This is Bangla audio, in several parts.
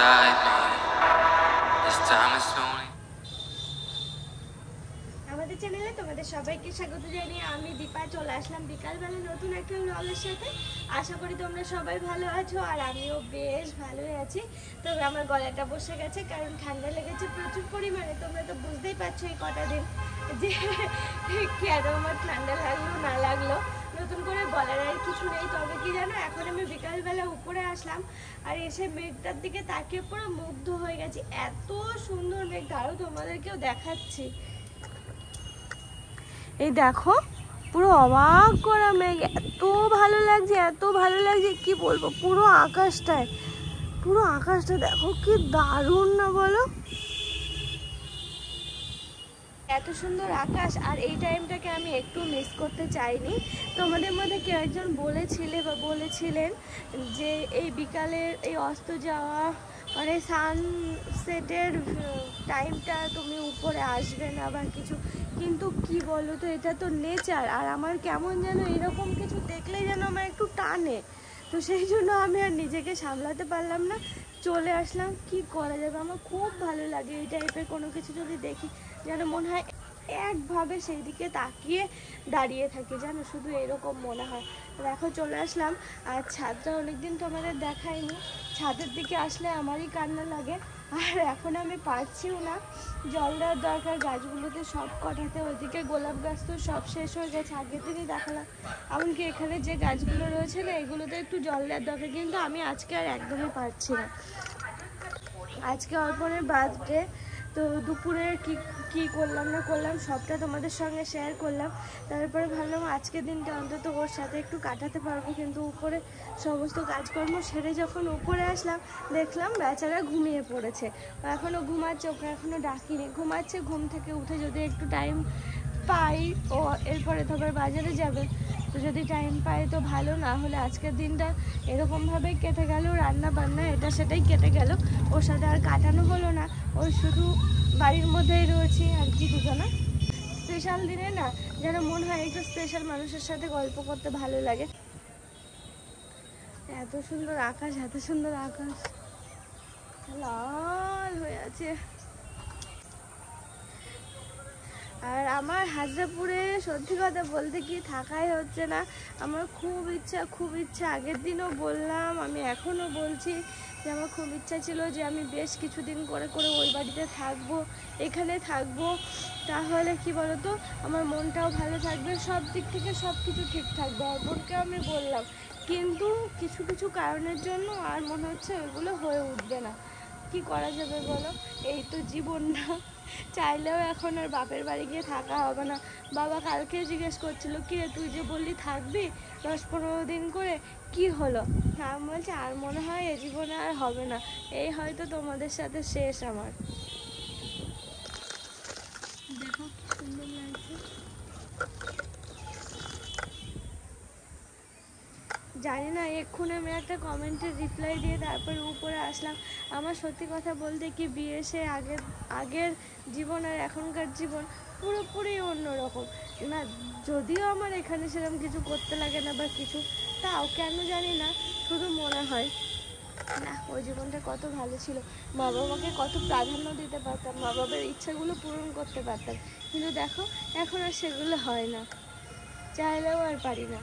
inside me. This time it's only. আমাদের চ্যানেলে তোমাদের সবাইকে স্বাগত জানিয়ে আমি দীপা চলে আসলাম বিকালবেলা নতুন একটা ব্লগের সাথে। আশা করি তোমরা সবাই ভালো আছো আর আমিও বেশ ভালোই আছি। তবে আমার গলাটা বসে গেছে কারণ ঠান্ডা লেগেছে প্রচুর পরিমাণে। তোমরা তো বুঝতেই পারছো এই কটা দিন যে কেন আমার ঠান্ডা লাগলো না লাগলো, নতুন করে বলার আর কিছু নেই। তবে কি জানো, এখন আমি বিকালবেলা উপরে আসলাম আর এসে মেঘটার দিকে তাকিয়ে পুরো মুগ্ধ হয়ে গেছি। এত সুন্দর মেঘ, আরও তোমাদেরকেও দেখাচ্ছি। এই দেখো পুরো অবাক করা মেঘ, এত ভালো লাগছে এত ভালো লাগছে কি বলবো। পুরো আকাশটা দেখো কি দারুণ না বলো। এত সুন্দর আকাশ আর এই টাইমটাকে আমি একটু মিস করতে চাইনি। তোমাদের মধ্যে কেউ একজন বলেছিলেন যে এই বিকালের এই অস্ত যাওয়া মানে সানসেটের টাইমটা তুমি উপরে আসবে না বা কিছু, কিন্তু কি বলো তো, এটা তো নেচার। আর আমার কেমন যেন এরকম কিছু দেখলেই যেন আমার একটু টানে, তো সেই জন্য আমি আর নিজেকে সামলাতে পারলাম না, চলে আসলাম। কি করা যাবে, আমার খুব ভালো লাগে এই টাইপের কোনো কিছু যদি দেখি, যেন মনে হয় একভাবে সেই দিকে তাকিয়ে দাঁড়িয়ে থাকি, জানো, শুধু এরকম মনে হয়। দেখো চলে আসলাম। আর ছাদটা অনেকদিন তোমাদের দেখাইনি, ছাদের দিকে আসলে আমারই কান্না লাগে। আর এখন আমি পারছিও না, জল দেওয়ার দরকার গাছগুলোতে সব কটাতে। ওইদিকে গোলাপ গাছ তো সব শেষ হয়ে গেছে, আগে থেকেই দেখালাম। এমনকি এখানে যে গাছগুলো রয়েছে না, এগুলোতে একটু জল দেওয়ার দরকার, কিন্তু আমি আজকে আর একদমই পারছি না। আজকে অর্পণের বার্থডে, তো দুপুরে কি করলাম না করলাম সবটা তোমাদের সঙ্গে শেয়ার করলাম। তারপরে ভাবলাম আজকের দিনটা অন্তত ওর সাথে একটু কাটাতে পারবো। কিন্তু উপরে সমস্ত কাজকর্ম সেরে যখন উপরে আসলাম, দেখলাম বেচারা ঘুমিয়ে পড়েছে। এখনও ঘুমাচ্ছে, ওকে এখনও ডাকিনি, ঘুমাচ্ছে। ঘুম থেকে উঠে যদি একটু টাইম পাই, ও এরপরে তো আবার বাজারে যাবে, তো যদি টাইম পাই তো ভালো, না হলে আজকের দিনটা এরকমভাবেই কেটে গেল, রান্না বান্না এটা সেটাই কেটে গেল। ওর সাথে আর কাটানো হলো না, ওই শুধু বাড়ির মধ্যেই রয়েছি আর কি দুজনা। স্পেশাল দিনে না যেন মনে হয় একটু স্পেশাল মানুষের সাথে গল্প করতে ভালো লাগে। এত সুন্দর আকাশ, এত সুন্দর আকাশ, লাল হয়ে আছে। আর আমার হাজরাপুরে সত্যি কথা বলতে কি থাকাই হচ্ছে না। আমার খুব ইচ্ছা, আগের দিনও বললাম, আমি এখনও বলছি যে আমার খুব ইচ্ছা ছিল যে আমি বেশ কিছুদিন করে ওই বাড়িতে থাকবো, এখানে থাকবো। তাহলে কি বলতো, আমার মনটাও ভালো থাকবে, সব দিক থেকে সব কিছু ঠিক থাকবে। অর্পণকে আমি বললাম, কিন্তু কিছু কারণের জন্য আর মনে হচ্ছে ওইগুলো হয়ে উঠবে না। কি করা যাবে বলো, এই তো জীবন না। চাইলেও এখন আর বাপের বাড়ি গিয়ে থাকা হবে না। বাবা কালকে জিজ্ঞেস করছিল, কি রে তুই যে বললি থাকবি 10-15 দিন করে, কি হলো? আমি বলছি আর মনে হয় এ জীবনে আর হবে না, এই হয়তো তোমাদের সাথে শেষ আমার। দেখো কি সুন্দর লাগছে। জানি না, এক্ষুনি আমি একটা কমেন্টের রিপ্লাই দিয়ে তারপরে উপরে আসলাম। আমার সত্যি কথা বলতে কি, বিয়ে সে আগের জীবন আর এখনকার জীবন পুরোপুরি অন্যরকম না। যদিও আমার এখানে সেরকম কিছু করতে লাগে না বা কিছু, তাও কেন জানি না শুধু মনে হয় না ওই জীবনটা কত ভালো ছিল। মা বাবাকে কত প্রাধান্য দিতে পারতাম, মা বাবার ইচ্ছাগুলো পূরণ করতে পারতাম। কিন্তু দেখো এখন আর সেগুলো হয় না, চাইলেও আর পারি না।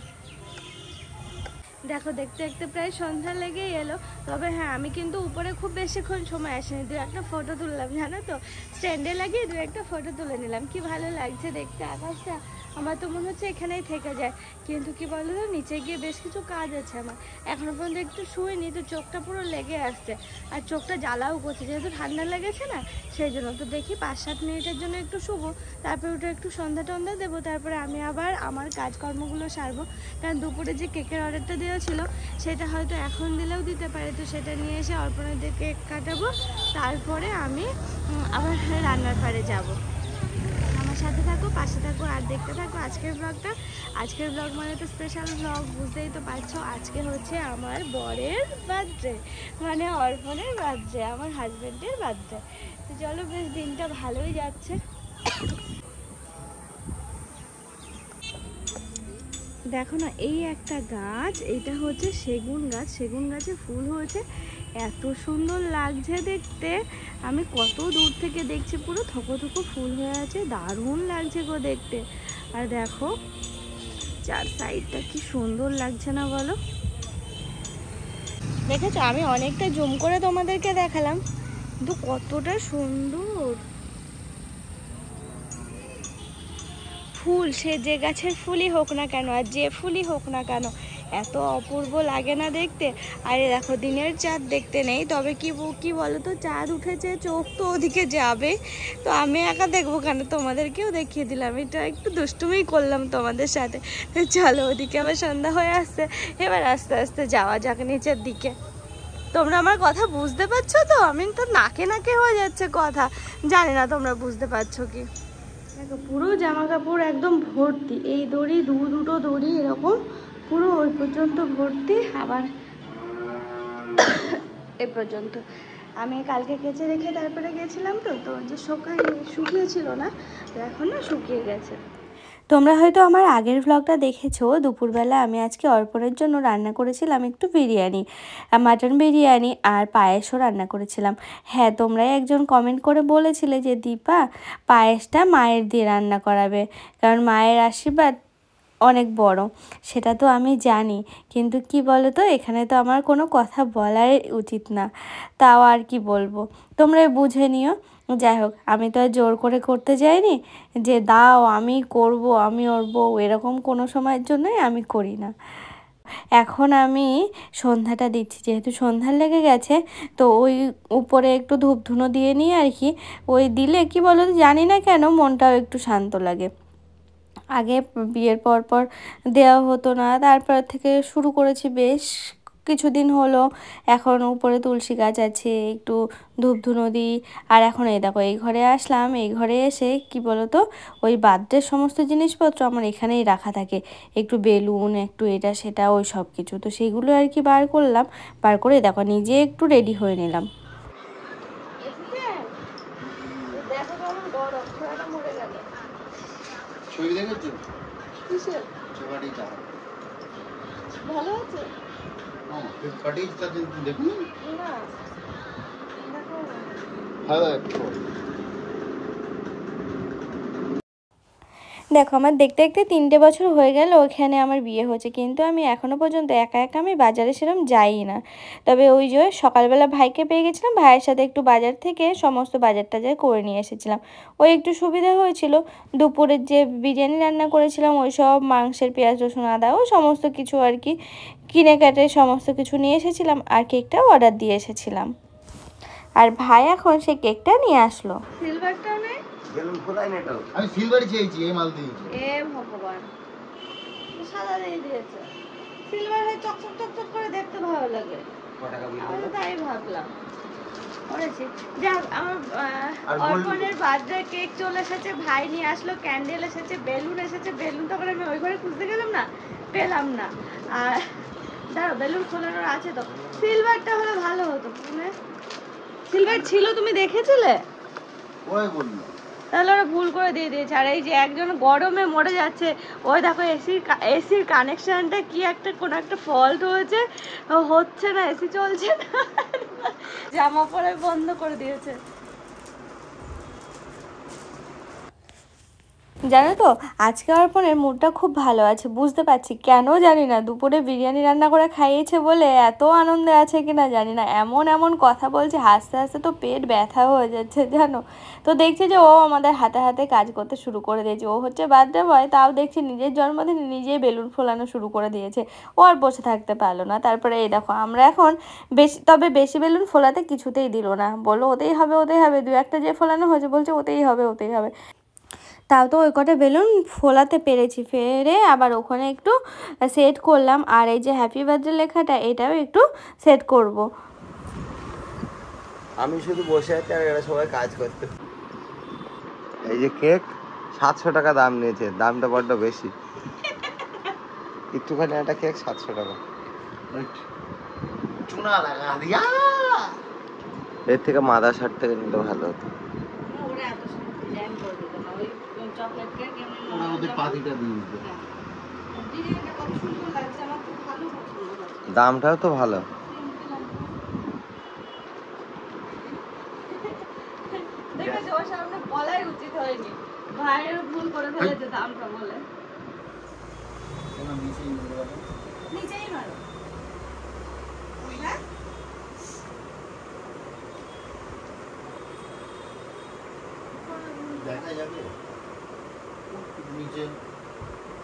দেখো দেখতে দেখতে প্রায় সন্ধ্যা লেগেই এলো। তবে হ্যাঁ, আমি কিন্তু উপরে খুব বেশিক্ষণ সময় আসিনি, 2-1টা ফটো তুললাম, জানো তো, স্ট্যান্ডে লাগিয়ে 2-1টা ফটো তুলে নিলাম। কি ভালো লাগছে দেখতে আকাশটা, আমার তো মনে হচ্ছে এখানেই থেকে যায়। কিন্তু কি বলো তো, নিচে গিয়ে বেশ কিছু কাজ আছে আমার, এখনো পর্যন্ত একটু শুইনি, তো চোখটা পুরো লেগে আসছে আর চোখটা জ্বালাও করছে, যেহেতু ঠান্ডা লেগেছে না সেই জন্য। তো দেখি 5-7 মিনিটের জন্য একটু শুবো, তারপরে ওটা একটু সন্ধ্যা টন্ধা দেবো, তারপরে আমি আবার আমার কাজকর্মগুলো সারবো। কারণ দুপুরে যে কেকের অর্ডারটা দেওয়া ছিল সেটা হয়তো এখন দিলেও দিতে পারে, তো সেটা নিয়ে এসে অর্পণের দিয়ে কেক কাটাবো, তারপরে আমি আবার রান্নার পাড়ে যাবো। আমার সাথে থাকো, পাশে থাকো আর দেখতে থাকো আজকের ব্লগটা। আজকের ব্লগ মানে তো স্পেশাল ব্লগ, বুঝতেই তো পারছো। আজকে হচ্ছে আমার বরের বার্থডে, মানে অর্পণের বার্থডে, আমার হাজব্যান্ডের বার্থডে। তো চলো, বেশ দিনটা ভালোই যাচ্ছে। দেখো না, এই একটা গাছ, এটা হচ্ছে সেগুন গাছ। সেগুন গাছে ফুল হয়েছে, এত সুন্দর লাগছে দেখতে। আমি কত দূর থেকে দেখছি, পুরো থোকো থোকো ফুল হয়ে আছে, দারুণ লাগছে গো দেখতে। আর দেখো চার সাইডটা কি সুন্দর লাগছে না বলো? দেখেছো, আমি অনেকটা জুম করে তোমাদেরকে দেখালাম, কিন্তু কতটা সুন্দর ফুল। সে যে গাছের ফুলই হোক না কেন, আর যে ফুলই হোক না কেন, এত অপূর্ব লাগে না দেখতে। আরে দেখো, দিনের চাঁদ দেখতে নেই, তবে কি বলো তো, চাঁদ উঠেছে, চোখ তো ওদিকে যাবে, তো আমি একা দেখবো কেন, তোমাদেরকেও দেখিয়ে দিলাম। এটা একটু দুষ্টুমি করলাম তোমাদের সাথে। চলো, ওদিকে আবার সন্ধ্যা হয়ে আসছে, এবার আস্তে আস্তে যাওয়া যাক নিচের দিকে। তোমরা আমার কথা বুঝতে পারছো তো? আমি তো নাকে নাকে হয়ে যাচ্ছে কথা, জানি না তোমরা বুঝতে পারছো কি। দেখো, পুরো জামা কাপড় একদম ভর্তি, এই দড়ি দুটো দড়ি এরকম পুরো ওই পর্যন্ত ভর্তি, আবার এ পর্যন্ত। আমি কালকে কেচে রেখে তারপরে গেছিলাম, তো যে শুকিয়েছিল না, তো এখন না শুকিয়ে গেছে। তোমরা হয়তো আমার আগের ভ্লগটা দেখেছো, দুপুরবেলা আমি আজকে অর্পণের জন্য রান্না করেছিলাম একটু বিরিয়ানি, মাটন বিরিয়ানি আর পায়েসও রান্না করেছিলাম। হ্যাঁ, তোমরাই একজন কমেন্ট করে বলেছিলে যে দীপা, পায়েসটা মায়ের দিয়ে রান্না করাবে, কারণ মায়ের আশীর্বাদ অনেক বড়। সেটা তো আমি জানি, কিন্তু কি বলো তো, এখানে তো আমার কোনো কথা বলাই উচিত না, তাও আর কি বলবো, তোমরাই বুঝে নিও। যাই হোক, আমি তো আর জোর করে করতে যাইনি যে দাও আমি করব, আমি ওর বউ, এরকম কোনো সময়ের জন্যই আমি করি না। এখন আমি সন্ধ্যাটা দিচ্ছি, যেহেতু সন্ধ্যা লেগে গেছে, তো ওই উপরে একটু ধূপ ধুনো দিয়ে নিই আর কি। ওই দিলে কি বলো তো, জানি না কেন মনটাও একটু শান্ত লাগে। আগে বিয়ের পর দেওয়া হতো না, তারপর থেকে শুরু করেছি বেশ কিছুদিন হলো। এখন উপরে তুলসী গাছ আছে, একটু ধূপ ধুনো দিই। আর এখন এই দেখো, এই ঘরে আসলাম, এই ঘরে এসে কি বলতো, ওই বার্থডের সমস্ত জিনিসপত্র আমার এখানেই রাখা থাকে, একটু বেলুন, একটু এটা সেটা, ওই সব কিছু, তো সেগুলো আর কি বার করলাম। বার করে দেখো নিজে একটু রেডি হয়ে নিলাম। দেখো কেমন গরম, ছোড়াটা মরে গেল। ছবি দেখেছো? কিসের? ছবিটা ভালো আছে? হ্যাঁ, ফ্লিপকার্টে দেখুন না, দেখো ভালো একটু। দেখো, আমার দেখতে দেখতে 3টে বছর হয়ে গেল ওখানে আমার বিয়ে হয়েছে, কিন্তু আমি এখনও পর্যন্ত একা একা আমি বাজারে সেরকম যাই না। তবে ওই যে সকালবেলা ভাইকে পেয়ে গেছিলাম, ভাইয়ের সাথে একটু বাজার থেকে সমস্ত বাজার টাজার করে নিয়ে এসেছিলাম, ওই একটু সুবিধা হয়েছিল। দুপুরের যে বিরিয়ানি রান্না করেছিলাম, ওই সব মাংসের পেঁয়াজ রসুন আদা ও সমস্ত কিছু আর কি কিনে কাটে সমস্ত কিছু নিয়ে এসেছিলাম, আর কেকটাও অর্ডার দিয়ে এসেছিলাম। আর ভাই এখন সেই কেকটা নিয়ে আসলো। সিলভারটাও নেই, বেলুন খোলাই না, এটাও আমি সিলভার চেয়েছি, এই মাল দিয়েছি। এ ভগবান, সাদা দিয়ে দিয়েছে। সিলভার হয়ে চকচক চকচক করে দেখতে ভালো লাগে, আমি তাই ভাবলাম করেছি। যাক, আমার অর্পণের বার্থডে কেক চলে এসেছে, ভাই নিয়ে আসলো, ক্যান্ডেল এসেছে, বেলুন এসেছে। বেলুন তখন আমি ওই ঘরে খুঁজতে গেলাম না, পেলাম না। আর দাঁড়ো, বেলুন খোলানোর আছে তো। সিলভারটা হলে ভালো হতো। সিলভার ছিল, তুমি দেখেছিলে? ওই বললো, তাহলে ওরা ভুল করে দিয়ে দিয়েছে। আর এই যে একজন গরমে মরে যাচ্ছে, ওই দেখো এসির কানেকশনটা কি একটা কোনো একটা ফল্ট হয়েছে, হচ্ছে না, এসি চলছে না, জামা পরে বন্ধ করে দিয়েছে। জানো তো, আজকে অর্পণের মুডটা খুব ভালো আছে, বুঝতে পারছি কেন জানি না। দুপুরে বিরিয়ানি রান্না করে খাইয়েছে বলে এত আনন্দে আছে কিনা জানি না, এমন এমন কথা বলছে, হাসতে হাসতে তো পেট ব্যথা হয়ে যাচ্ছে জানো। তো দেখছি যে ও আমাদের হাতে হাতে কাজ করতে শুরু করে দিয়েছে। ও হচ্ছে বার্থডে বয়, তাও দেখছি নিজের জন্মদিনে নিজেই বেলুন ফোলানো শুরু করে দিয়েছে। ও আর বসে থাকতে পারলো না। তারপরে এই দেখো, আমরা এখন বেশি বেলুন ফোলাতে কিছুতেই দিল না, বললো ওতেই হবে ওতেই হবে। 2-1টা যে ফোলানো হয়েছে বলছে ওতেই হবে ওতেই হবে। তাও তো ওই কটা বেলুন ফোলাতে পেরেছি। ফেরে আবার ওখানে একটু সেট করলাম, আর এই যে হ্যাপি বার্থডে লেখাটা, এটাও একটু সেট করব। আমি শুধু বসে আছি আর এরা সবাই কাজ করতে। এই যে কেক 700 টাকা দাম নিয়েছে, দামটা বড্ড বেশি। একটুখানি একটা কেক 700 টাকা। চুনা লাগা দিয়া, এর থেকে মাদার শার্ট থেকে নিলে ভালো হতো। ওরা এত ডিজাইন করে দিত না, ওই চকলেট কেক এমনি ওদের পাতিটা দিয়ে দিত। ডিজাইনটা কত সুন্দর লাগছে, আমার খুব ভালো পছন্দ হয়েছে। দামটাও তো ভালো। দেখেছো, ওর সামনে বলাই উচিত হয়নি, ভাইয়ের ভুল করে ফেলেছে দামটা বলে। নিচেই মারো। হ্যাঁ? দেখা যাবে নিচে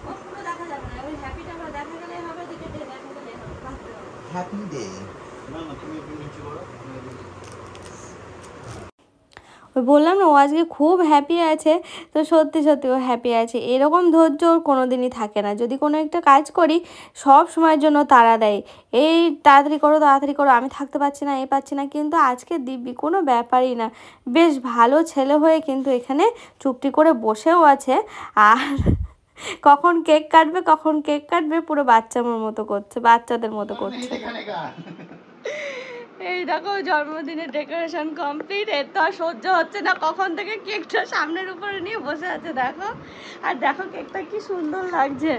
ও পুরো দেখা যাবে না, ওই হ্যাপিটা আমরা দেখা গেলে হবে, দিকে দেখা গেলে হবে, বাঁচতে হবে। Happy day. না না তুমি একটু নিচে করো। ওই বললাম না ও আজকে খুব হ্যাপি আছে, তো সত্যি সত্যি ও হ্যাপি আছে। এরকম ধৈর্য ওর কোনো দিনই থাকে না। যদি কোনো একটা কাজ করি সব সময়ের জন্য তাড়া দেয়, এই তাড়াতাড়ি করো, আমি থাকতে পারছি না, এ পাচ্ছি না। কিন্তু আজকে দিব্যি কোনো ব্যাপারই না, বেশ ভালো ছেলে হয়ে কিন্তু এখানে চুপটি করে বসেও আছে। আর কখন কেক কাটবে পুরো বাচ্চাদের মতো করছে। এই দেখো জন্মদিনের ডেকোরেশন কমপ্লিট। এর তো আর সহ্য হচ্ছে না, কখন থেকে কেকটা সামনের উপরে নিয়ে বসে আছে দেখো। আর দেখো কেকটা কি সুন্দর লাগছে।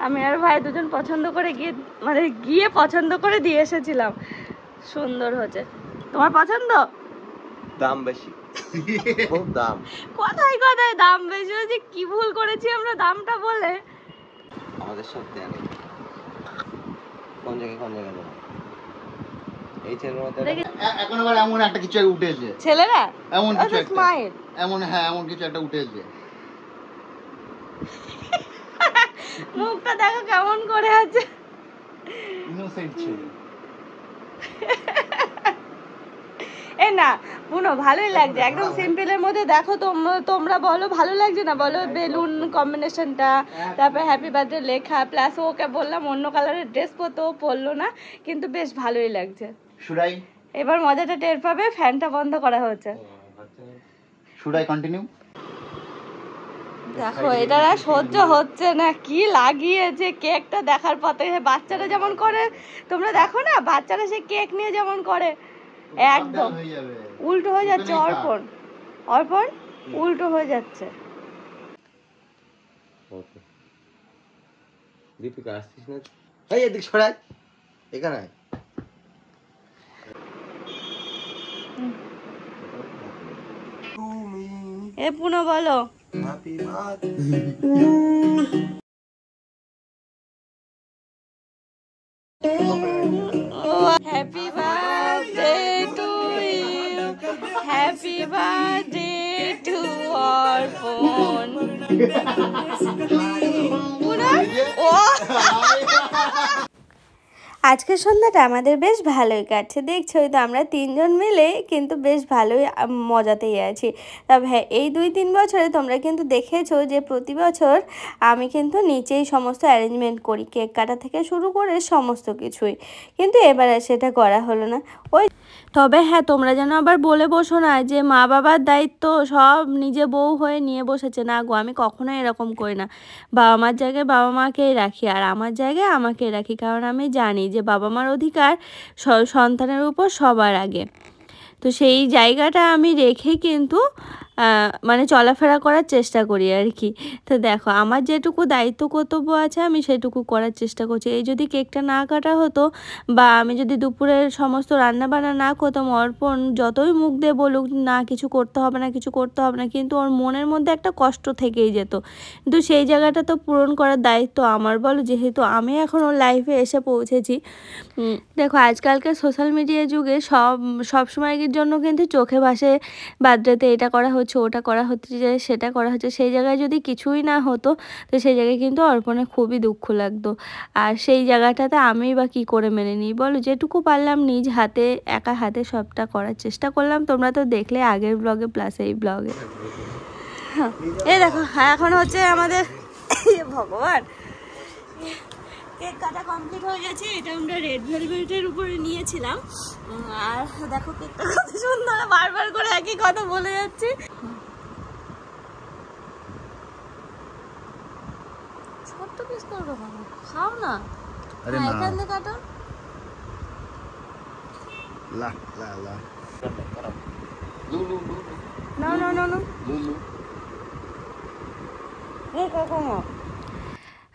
আমি আর ভাই দুজন পছন্দ করে গিয়ে পছন্দ করে দিয়ে এসেছিলাম। সুন্দর হচ্ছে। তোমার পছন্দ? দাম বেশি, খুব দাম। কোথায় দাম বেশি হয়েছে? কি ভুল করেছি আমরা দামটা বলে? আমাদের সত্যি আগে কোন জায়গায় দেবো এই ছেলের মধ্যে এখন আবার এমন একটা কিছু উঠেছে ছেলেরা, এমন কিছু একটা স্মাইল, এমন কিছু একটা উঠেছে। মুখটা দেখো কেমন করে আছে, ইনোসেন্ট ছেলে। এ না পুনো ভালোই লাগছে, একদম সিম্পলের মধ্যে। দেখো তোমরা বলো ভালো লাগছে না বলো? বেলুন কম্বিনেশনটা, তারপরে হ্যাপি বার্থডে লেখা, প্লাস ওকে বললাম অন্য কালারের ড্রেস পরতে, ও পরলো না, কিন্তু বেশ ভালোই লাগছে। শুডাই এবার মজাটা টের পাবে, ফ্যানটা বন্ধ করা হচ্ছে। শুডাই কন্টিনিউ। দেখো এটা আর সহ্য হচ্ছে না, কি লাগিয়েছে কেকটা দেখার পথে। বাচ্চারা যেমন করে, তোমরা দেখো না বাচ্চারা সে কেক নিয়ে যেমন করে, একদম উল্টো হয়ে যাচ্ছে। অর্পণ উল্টো হয়ে যাচ্ছে। দীপিকা আসছিস না? এই এদিক সরাই, এখানে এ পুনো বলো happy birthday. Happy birthday to you, happy birthday to Arpan. আজকের সন্ধ্যাটা আমাদের বেশ ভালোই কাটছে, দেখছোই তো আমরা তিনজন মিলে কিন্তু বেশ ভালোই মজাতেই আছি। তবে হ্যাঁ, এই 2-3 বছরে তোমরা কিন্তু দেখেছো যে প্রতি বছর আমি কিন্তু নিচেই সমস্ত অ্যারেঞ্জমেন্ট করি, কেক কাটা থেকে শুরু করে সমস্ত কিছুই, কিন্তু এবারে সেটা করা হলো না। তবে হ্যাঁ, তোমরা যেন আবার বলে বসো না যে মা বাবার দায়িত্ব সব নিজে বউ হয়ে নিয়ে বসেছে। না গো, আমি কখনোই এরকম করি না। বাবা মার জায়গায় বাবা মাকেই রাখি, আর আমার জায়গায় আমাকেই রাখি, কারণ আমি জানি যে বাবা মার অধিকার সন্তানের উপর সবার আগে। তো সেই জায়গাটা আমি রেখে কিন্তু মানে চলাফেরা করার চেষ্টা করি আর কি। তো দেখো আমার যেটুকু দায়িত্ব কর্তব্য আছে আমি সেটুকু করার চেষ্টা করছি। এই যদি কেকটা না কাটা হতো বা আমি যদি দুপুরের সমস্ত রান্নাবান্না না করতাম, অর্পণ যতই মুখ দিয়ে বলুক না কিছু করতে হবে না, কিন্তু ওর মনের মধ্যে একটা কষ্ট থেকেই যেত। কিন্তু সেই জায়গাটা তো পূরণ করার দায়িত্ব আমার, বলো, যেহেতু আমি এখন ওর লাইফে এসে পৌঁছেছি। দেখো আজকালকার সোশ্যাল মিডিয়া যুগে সব সময়ের জন্য কিন্তু চোখে ভাসে বার্থডেতে এটা করা হচ্ছে, ওটা করা হচ্ছে, সেটা করা হচ্ছে। সেই জায়গায় যদি কিছুই না হতো তো সেই জায়গায় কিন্তু অর্পণে খুবই দুঃখ লাগতো। আর সেই জায়গাটাতে আমি বা কী করে মেনে নিই বলো? যেটুকু পারলাম নিজ হাতে একা হাতে সবটা করার চেষ্টা করলাম। তোমরা তো দেখলে আগের ব্লগে প্লাস এই ব্লগে। এই দেখো এখন হচ্ছে আমাদের ভগবান কেক কাটা কমপ্লিট হয়ে গেছে। এটা আমরা রেড ভেলভেটের উপরে নিয়েছিলাম। আর দেখো কেকটা কত সুন্দর, বারবার করে একই কথা বলে যাচ্ছি। ছোট্ট পিস করবো, খাও না, এখান থেকে কাটো।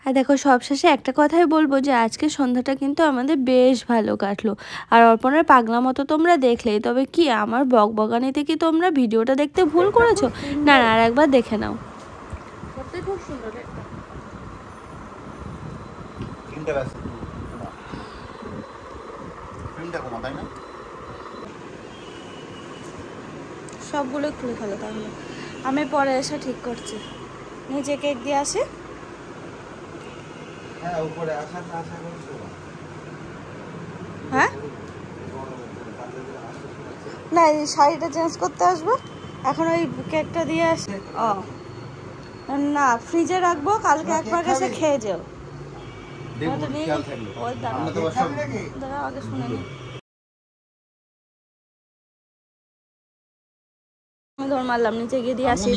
আর দেখো সবশেষে একটা কথাই বলবো যে আজকে সন্ধ্যাটা কিন্তু আমাদের বেশ ভালো কাটলো। আর অর্পণের পাগলা মতো তোমরা দেখলেই, তবে কি আমার বকবকানিতে কি তোমরা ভিডিওটা দেখতে ভুল করেছো? না না, আর একবার দেখে নাও। খুব সুন্দর সবগুলো খুলে ফেলো তাহলে, আমি পরে এসে ঠিক করছি। নিচে কেক দিয়ে আসি। হ্যাঁ উপরে আসার আশা করছো? হ্যাঁ না, এই শাড়িটা চেঞ্জ করতে আসবো, এখন ওই কেকটা দিয়ে আসি। ও না, ফ্রিজে রাখবো, কালকে একবার কাছে খেয়ে যাও। ওই দাঁড়াও আগে শুনে নি। ধর মারলাম, নিচে গিয়ে দিয়ে আসি।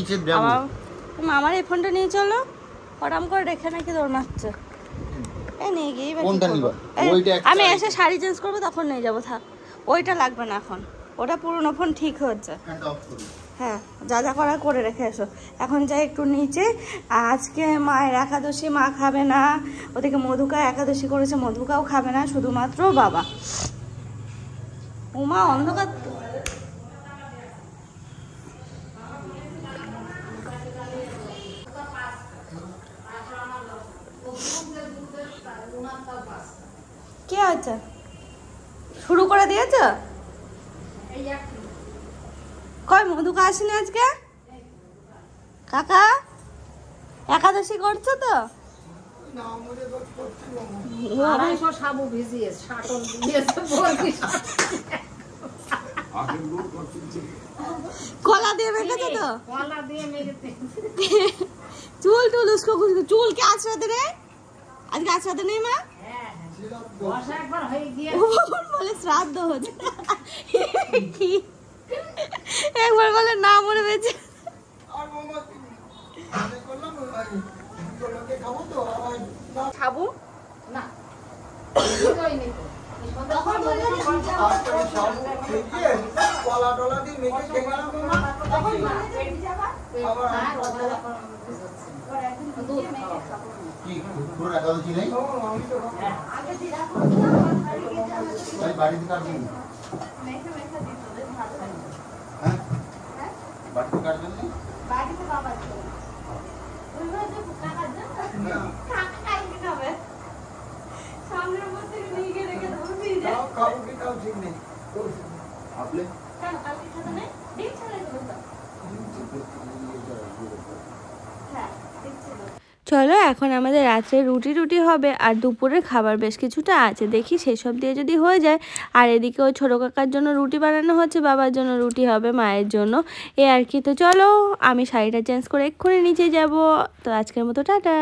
আমার এই ফোনটা নিয়ে চলো, হঠাৎ করে রেখে নাকি দৌড় মারছে। আমি এসে শাড়ি চেঞ্জ করবো, তখন নিয়ে যাবো। থাক, ওইটা লাগবে না এখন, ওটা পুরোনো ফোন ঠিক হচ্ছে। হ্যাঁ, যা যা করার করে রেখে এসো। এখন যাই একটু নিচে। আজকে মায়ের একাদশী, মা খাবে না। ওদিকে মধুকা একাদশী করেছে, মধুকাও খাবে না, শুধুমাত্র বাবা। উমা অন্ধকার। কে আছে? শুরু করে দিয়েছ? কই মধুকা আসেনি আজকে? কাকা একাদশী করছো তো? কলা দিয়ে মেখেছো তো? চুল টুল উস্কো খুস্কো, চুল কে আছড়াতে রে? আজকে আছড়াতে নেই মা? বলে শ্রাদ্ধ হচ্ছে, একবার বলে না মরে বেঁচে। খাবো না, বাড়িতে কাটবেন বাড়িতে কাটবেন চলো এখন আমাদের রাত্রে রুটি হবে, আর দুপুরের খাবার বেশ কিছুটা আছে, দেখি সেসব দিয়ে যদি হয়ে যায়। আর এদিকে ওই ছোটো কাকার জন্য রুটি বানানো হচ্ছে, বাবার জন্য রুটি হবে, মায়ের জন্য, এ আর কি। তো চলো আমি শাড়িটা চেঞ্জ করে এক্ষুনি নিচে যাব। তো আজকের মতো টাটা।